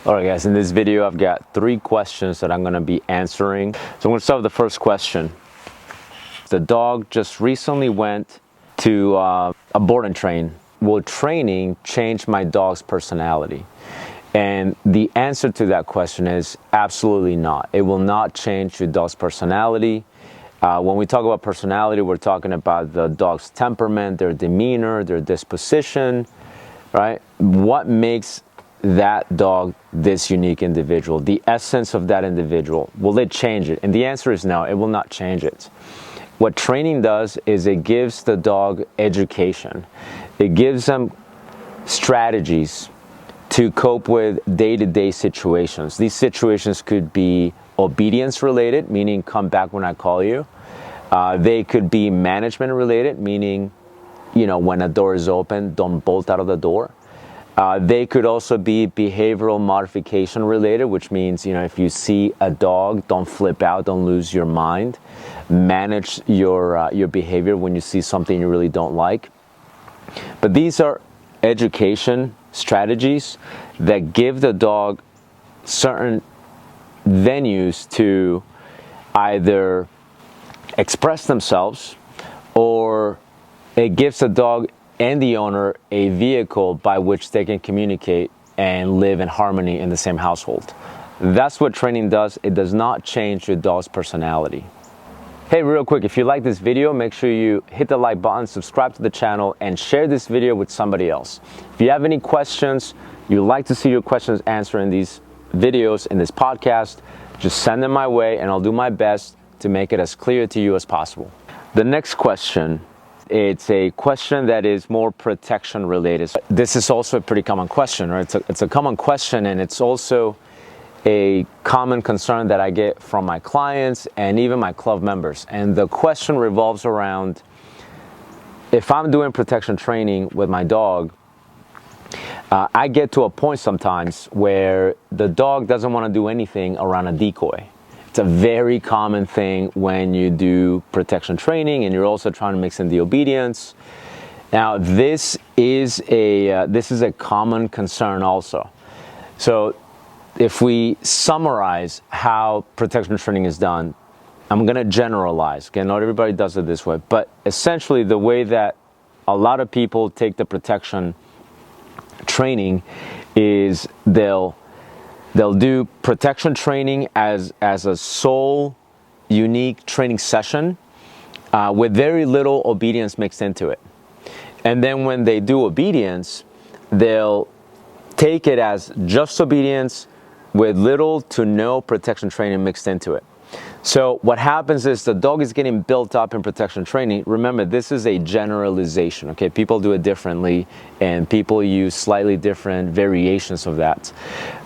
Alright guys, in this video I've got 3 questions that I'm going to be answering. So I'm going to start with the first question. The dog just recently went to a board and train. Will training change my dog's personality? And the answer to that question is absolutely not. It will not change your dog's personality. When we talk about personality, we're talking about the dog's temperament, their demeanor, their disposition, right? What makes that dog this unique individual, the essence of that individual? Will it change it? And the answer is no, it will not change it. What training does is it gives the dog education. It gives them strategies to cope with day-to-day situations. These situations could be obedience related, meaning come back when I call you. They could be management related, meaning, when a door is open, don't bolt out of the door. They could also be behavioral modification related, which means, if you see a dog, don't flip out, don't lose your mind. Manage your behavior when you see something you really don't like. But these are education strategies that give the dog certain venues to either express themselves, or it gives the dog and the owner a vehicle by which they can communicate and live in harmony in the same household. That's what training does. It does not change your dog's personality. Hey, real quick, if you like this video, make sure you hit the like button, subscribe to the channel, and share this video with somebody else. If you have any questions, you'd like to see your questions answered in these videos, in this podcast, just send them my way and I'll do my best to make it as clear to you as possible. The next question, it's a question that is more protection related. This is also a pretty common question, right? It's a common question, and it's also a common concern that I get from my clients and even my club members. And the question revolves around, if I'm doing protection training with my dog, I get to a point sometimes where the dog doesn't want to do anything around a decoy. It's a very common thing when you do protection training and you're also trying to mix in the obedience. Now, this is a common concern also. So if we summarize how protection training is done, I'm going to generalize. Okay, not everybody does it this way, but essentially the way that a lot of people take the protection training is they'll do protection training as a sole, unique training session with very little obedience mixed into it. And then when they do obedience, they'll take it as just obedience with little to no protection training mixed into it. So what happens is the dog is getting built up in protection training. Remember, this is a generalization, okay? People do it differently and people use slightly different variations of that.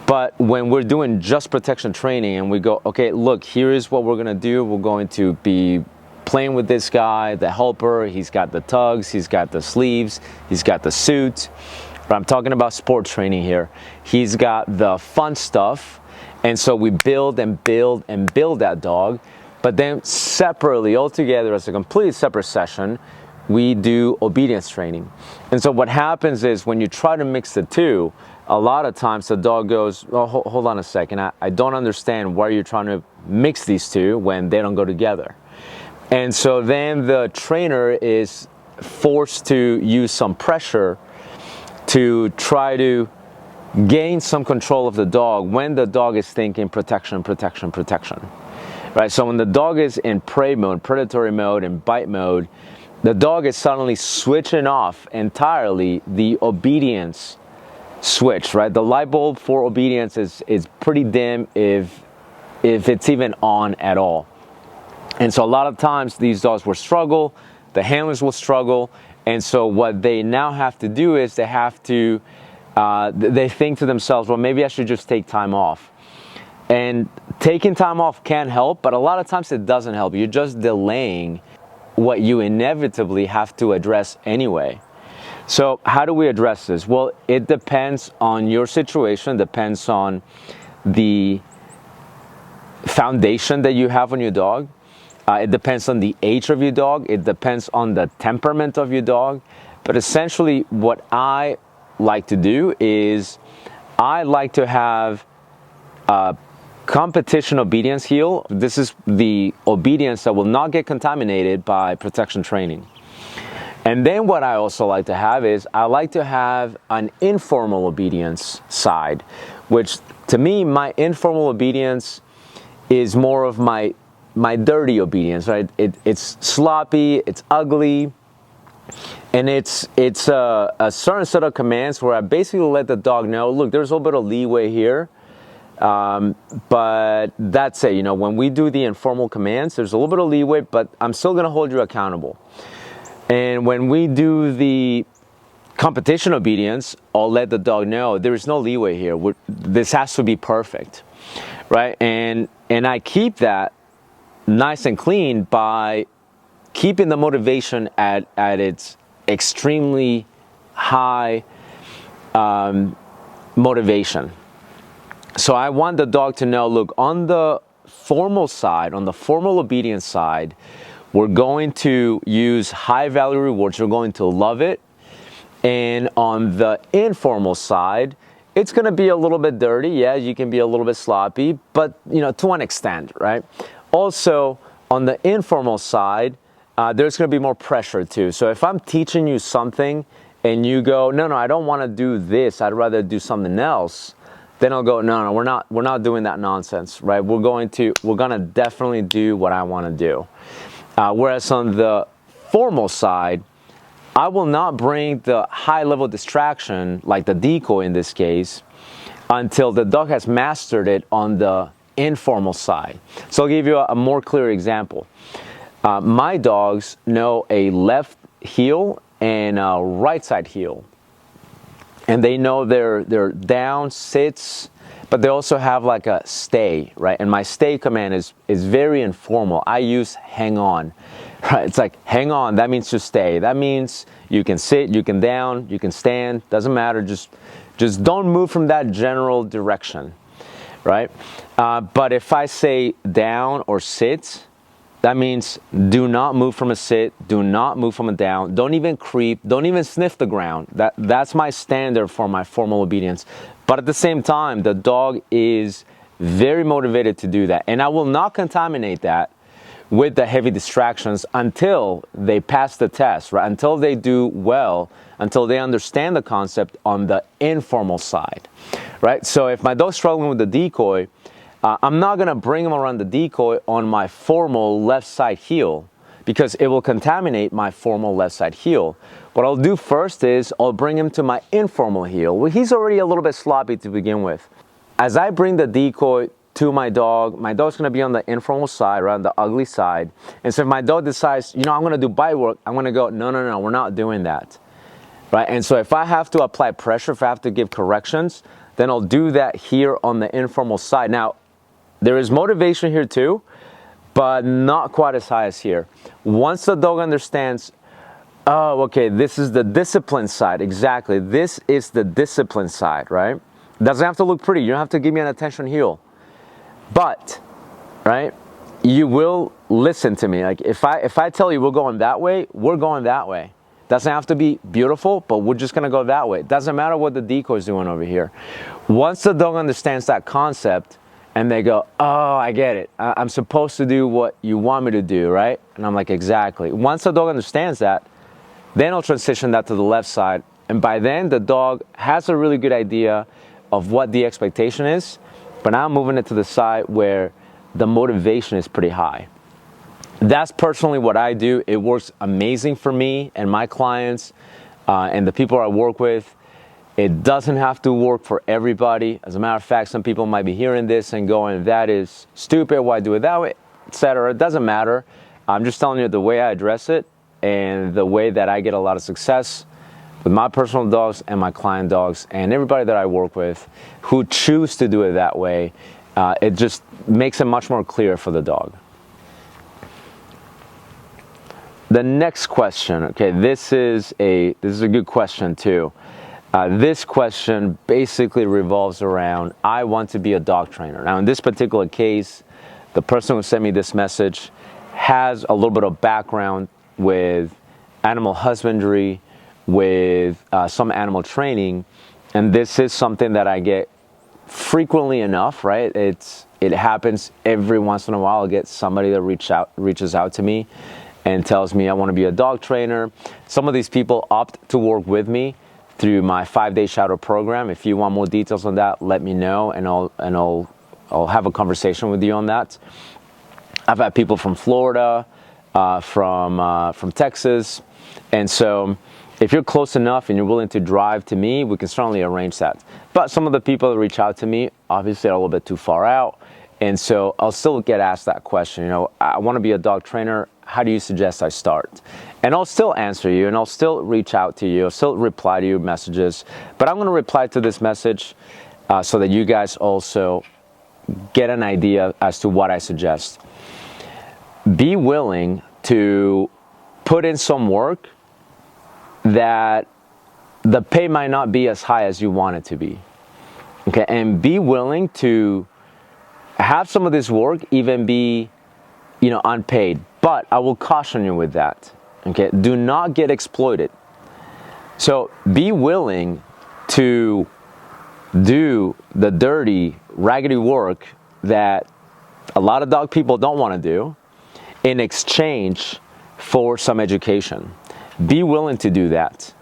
But when we're doing just protection training and we go, okay, look, here is what we're gonna do. We're going to be playing with this guy, the helper. He's got the tugs, he's got the sleeves, he's got the suit. But I'm talking about sports training here. He's got the fun stuff. And so we build and build and build that dog. But then separately, altogether, as a completely separate session, we do obedience training. And so what happens is when you try to mix the two, a lot of times the dog goes, oh, hold on a second. I don't understand why you're trying to mix these two when they don't go together. And so then the trainer is forced to use some pressure to try to gain some control of the dog when the dog is thinking protection, protection, protection, right? So when the dog is in prey mode, predatory mode, and bite mode, the dog is suddenly switching off entirely the obedience switch, right? The light bulb for obedience is pretty dim if it's even on at all. And so a lot of times these dogs will struggle, the handlers will struggle, and so what they now have to do is they have to they think to themselves, well, maybe I should just take time off. And taking time off can help, but a lot of times it doesn't help. You're just delaying what you inevitably have to address anyway. So how do we address this? Well, it depends on your situation, depends on the foundation that you have on your dog. It depends on the age of your dog. It depends on the temperament of your dog. But essentially what I like to do is I like to have Competition obedience heel. This is the obedience that will not get contaminated by protection training. And then what I also like to have is I like to have an informal obedience side, which to me, my informal obedience is more of my dirty obedience, right? It's sloppy, it's ugly, and it's a certain set of commands where I basically let the dog know, look, there's a little bit of leeway here, but that's it. You know, when we do the informal commands, there's a little bit of leeway, but I'm still going to hold you accountable. And when we do the competition obedience, I'll let the dog know there is no leeway here. This has to be perfect, right? And I keep that nice and clean by keeping the motivation at its extremely high motivation. So I want the dog to know, look, on the formal side, on the formal obedience side, we're going to use high value rewards. You're going to love it. And on the informal side, it's going to be a little bit dirty. Yeah, you can be a little bit sloppy, but you know, to an extent, right? Also, on the informal side, there's going to be more pressure too. So if I'm teaching you something and you go, no, I don't want to do this. I'd rather do something else. Then I'll go, no, we're not doing that nonsense, right? We're gonna definitely do what I want to do. Whereas on the formal side, I will not bring the high-level distraction, like the decoy in this case, until the dog has mastered it on the informal side. So I'll give you a more clear example. My dogs know a left heel and a right side heel. And they know they're down, sits, but they also have like a stay, right? And my stay command is very informal. I use hang on, right? It's like hang on, that means to stay. That means you can sit, you can down, you can stand, doesn't matter, just don't move from that general direction, right? But if I say down or sit, that means do not move from a sit, do not move from a down, don't even creep, don't even sniff the ground. That's my standard for my formal obedience. But at the same time, the dog is very motivated to do that. And I will not contaminate that with the heavy distractions until they pass the test, right? Until they do well, until they understand the concept on the informal side, right? So if my dog's struggling with the decoy, I'm not going to bring him around the decoy on my formal left side heel because it will contaminate my formal left side heel. What I'll do first is I'll bring him to my informal heel. Well, he's already a little bit sloppy to begin with. As I bring the decoy to my dog's going to be on the informal side, right, on the ugly side. And so if my dog decides, you know, I'm going to do bite work, I'm going to go, no, we're not doing that, right? And so if I have to apply pressure, if I have to give corrections, then I'll do that here on the informal side. Now, there is motivation here too, but not quite as high as here. Once the dog understands, oh, okay, this is the discipline side. Exactly. This is the discipline side, right? It doesn't have to look pretty. You don't have to give me an attention heel. But, right, you will listen to me. Like if I tell you we're going that way, we're going that way. Doesn't have to be beautiful, but we're just going to go that way. It doesn't matter what the decoy is doing over here. Once the dog understands that concept, and they go, oh, I get it. I'm supposed to do what you want me to do, right? And I'm like, exactly. Once the dog understands that, then I'll transition that to the left side. And by then, the dog has a really good idea of what the expectation is. But now I'm moving it to the side where the motivation is pretty high. That's personally what I do. It works amazing for me and my clients and the people I work with. It doesn't have to work for everybody. As a matter of fact, some people might be hearing this and going, that is stupid, why do it that way, etc. It doesn't matter. I'm just telling you the way I address it and the way that I get a lot of success with my personal dogs and my client dogs and everybody that I work with who choose to do it that way. It just makes it much more clear for the dog. The next question, okay, this is a good question too. This question basically revolves around, I want to be a dog trainer. Now, in this particular case, the person who sent me this message has a little bit of background with animal husbandry, with some animal training, and this is something that I get frequently enough, right? It happens every once in a while. I'll get somebody that reaches out to me and tells me I want to be a dog trainer. Some of these people opt to work with me through my 5-day shadow program. If you want more details on that, let me know, and I'll have a conversation with you on that. I've had people from Florida, from Texas, and so if you're close enough and you're willing to drive to me, we can certainly arrange that. But some of the people that reach out to me, obviously, are a little bit too far out, and so I'll still get asked that question. You know, I want to be a dog trainer. How do you suggest I start? And I'll still answer you, and I'll still reach out to you. I'll still reply to your messages. But I'm going to reply to this message so that you guys also get an idea as to what I suggest. Be willing to put in some work that the pay might not be as high as you want it to be. Okay, and be willing to have some of this work even be, you know, unpaid. But I will caution you with that. Okay, do not get exploited. So be willing to do the dirty, raggedy work that a lot of dog people don't want to do in exchange for some education. Be willing to do that.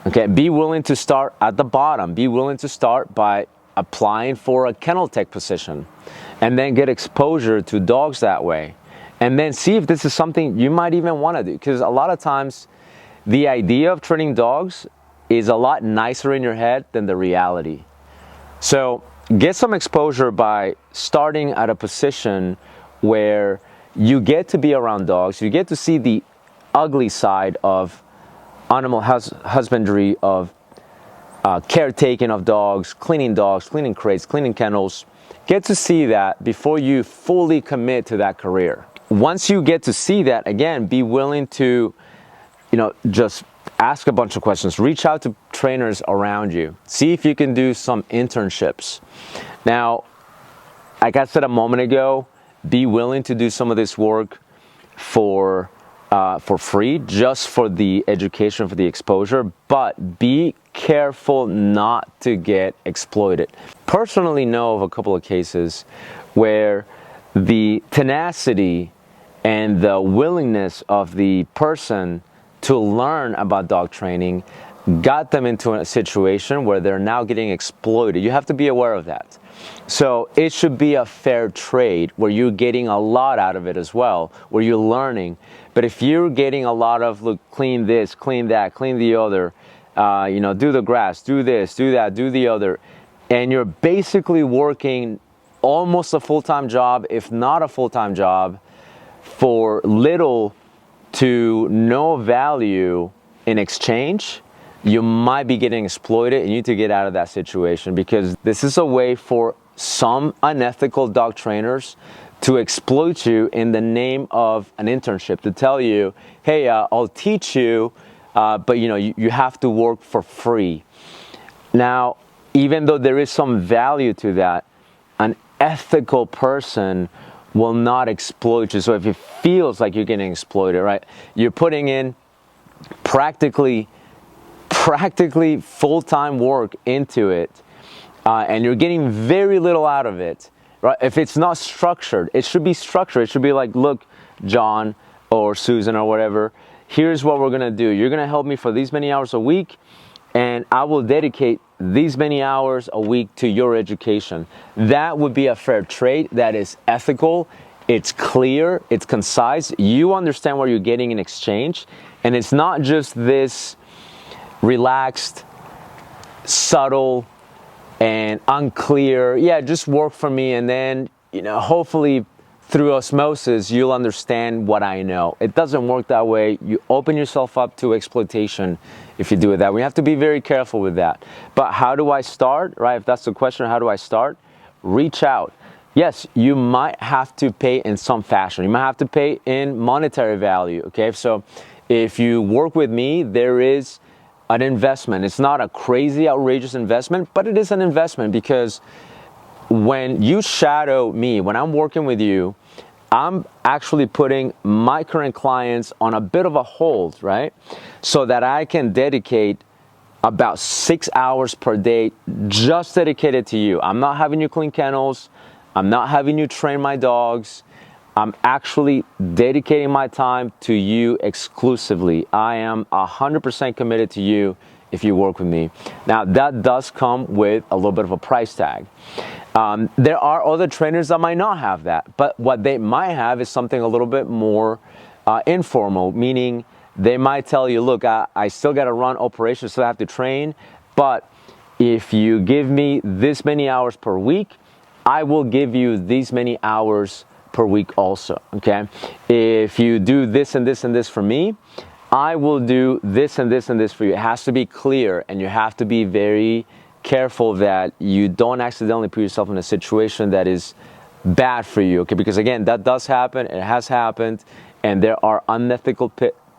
Okay, be willing to start at the bottom. Be willing to start by applying for a kennel tech position and then get exposure to dogs that way. And then see if this is something you might even want to do. Because a lot of times, the idea of training dogs is a lot nicer in your head than the reality. So get some exposure by starting at a position where you get to be around dogs. You get to see the ugly side of animal husbandry, of caretaking of dogs, cleaning crates, cleaning kennels. Get to see that before you fully commit to that career. Once you get to see that, again, be willing to, you know, just ask a bunch of questions. Reach out to trainers around you. See if you can do some internships. Now, like I said a moment ago, be willing to do some of this work for free, just for the education, for the exposure, but be careful not to get exploited. Personally know of a couple of cases where the tenacity and the willingness of the person to learn about dog training got them into a situation where they're now getting exploited. You have to be aware of that. So it should be a fair trade where you're getting a lot out of it as well, where you're learning. But if you're getting a lot of, look, clean this, clean that, clean the other, you know, do the grass, do this, do that, do the other, and you're basically working almost a full-time job, if not a full-time job, for little to no value in exchange, you might be getting exploited, and you need to get out of that situation, because this is a way for some unethical dog trainers to exploit you in the name of an internship, to tell you, hey, I'll teach you, but you know, you have to work for free. Now, even though there is some value to that, an ethical person will not exploit you. So if it feels like you're getting exploited, right, you're putting in practically full-time work into it, and you're getting very little out of it, right? If it's not structured, it should be structured. It should be like, look, John or Susan or whatever, here's what we're gonna do. You're gonna help me for these many hours a week, and I will dedicate these many hours a week to your education. That would be a fair trade. That is ethical. It's clear. It's concise. You understand what you're getting in exchange, and it's not just this relaxed, subtle, and unclear, yeah, just work for me, and then, you know, hopefully through osmosis you'll understand what I know. It doesn't work that way. You open yourself up to exploitation if you do it that way. You have to be very careful with that. But how do I start, right? If that's the question, how do I start? Reach out. Yes, you might have to pay in some fashion. You might have to pay in monetary value, okay? So if you work with me, there is an investment. It's not a crazy, outrageous investment, but it is an investment, because when you shadow me, when I'm working with you, I'm actually putting my current clients on a bit of a hold, right? So that I can dedicate about 6 hours per day just dedicated to you. I'm not having you clean kennels. I'm not having you train my dogs. I'm actually dedicating my time to you exclusively. I am 100% committed to you if you work with me. Now, that does come with a little bit of a price tag. There are other trainers that might not have that, but what they might have is something a little bit more informal, meaning they might tell you, look, I still got to run operations, still have to train, but if you give me this many hours per week, I will give you these many hours per week also, okay? If you do this and this and this for me, I will do this and this and this for you. It has to be clear, and you have to be very careful that you don't accidentally put yourself in a situation that is bad for you, okay? Because again, that does happen, it has happened, and there are unethical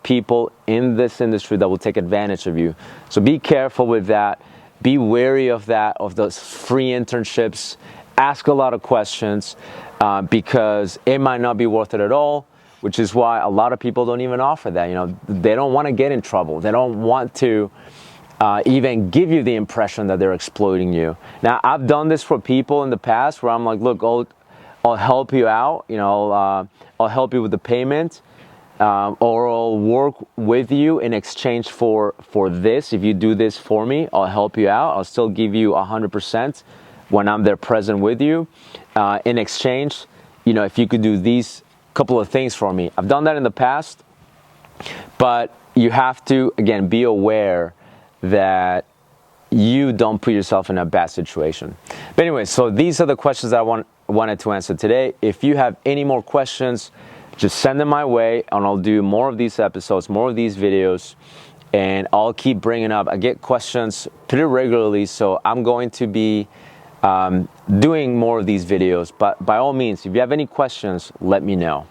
people in this industry that will take advantage of you. So be careful with that. Be wary of that, of those free internships. Ask a lot of questions because it might not be worth it at all, which is why a lot of people don't even offer that. You know, they don't want to get in trouble. They don't want to even give you the impression that they're exploiting you. Now, I've done this for people in the past where I'm like, look, I'll help you out. You know, I'll help you with the payment, or I'll work with you in exchange for this. If you do this for me, I'll help you out. I'll still give you 100% when I'm there present with you. In exchange, you know, if you could do these couple of things for me. I've done that in the past, but you have to, again, be aware that you don't put yourself in a bad situation. But anyway, so these are the questions that I wanted to answer today. If you have any more questions, just send them my way, and I'll do more of these episodes, more of these videos, and I'll keep bringing up. I get questions pretty regularly, so I'm going to be doing more of these videos. But by all means, if you have any questions, let me know.